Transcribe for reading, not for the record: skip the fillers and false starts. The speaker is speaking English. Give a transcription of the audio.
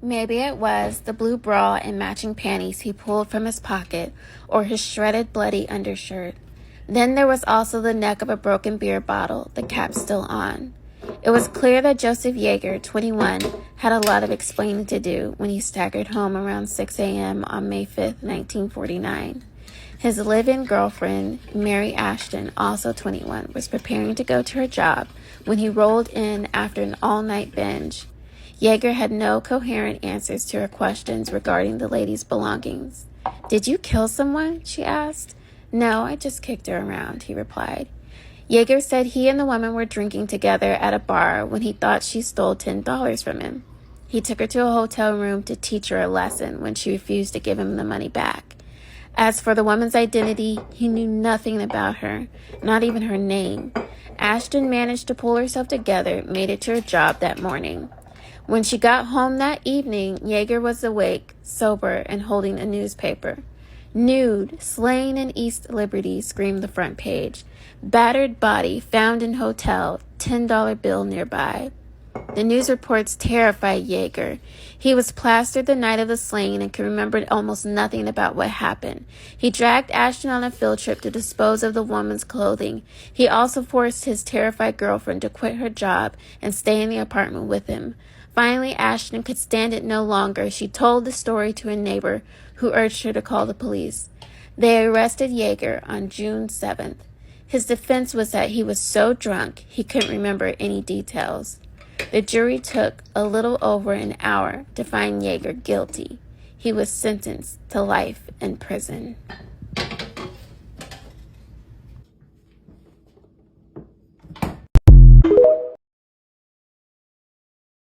Maybe it was the blue bra and matching panties he pulled from his pocket, or his shredded, bloody undershirt. Then there was also the neck of a broken beer bottle, the cap still on. It was clear that Joseph Yeager, 21, had a lot of explaining to do when he staggered home around 6 a.m. on May 5, 1949. His live-in girlfriend, Mary Ashton, also 21, was preparing to go to her job when he rolled in after an all-night binge. Yeager had no coherent answers to her questions regarding the lady's belongings. "Did you kill someone?" she asked. "No, I just kicked her around," he replied. Yeager said he and the woman were drinking together at a bar when he thought she stole $10 from him. He took her to a hotel room to teach her a lesson when she refused to give him the money back. As for the woman's identity, he knew nothing about her, not even her name. Ashton managed to pull herself together, made it to her job that morning. When she got home that evening, Yeager was awake, sober, and holding a newspaper. "Nude, slain in East Liberty," screamed the front page. "Battered body found in hotel, $10 bill nearby." The news reports terrified Yeager. He was plastered the night of the slaying and could remember almost nothing about what happened. He dragged Ashton on a field trip to dispose of the woman's clothing. He also forced his terrified girlfriend to quit her job and stay in the apartment with him. Finally, Ashton could stand it no longer. She told the story to a neighbor who urged her to call the police. They arrested Yeager on June 7th. His defense was that he was so drunk he couldn't remember any details. The jury took a little over an hour to find Yeager guilty. He was sentenced to life in prison.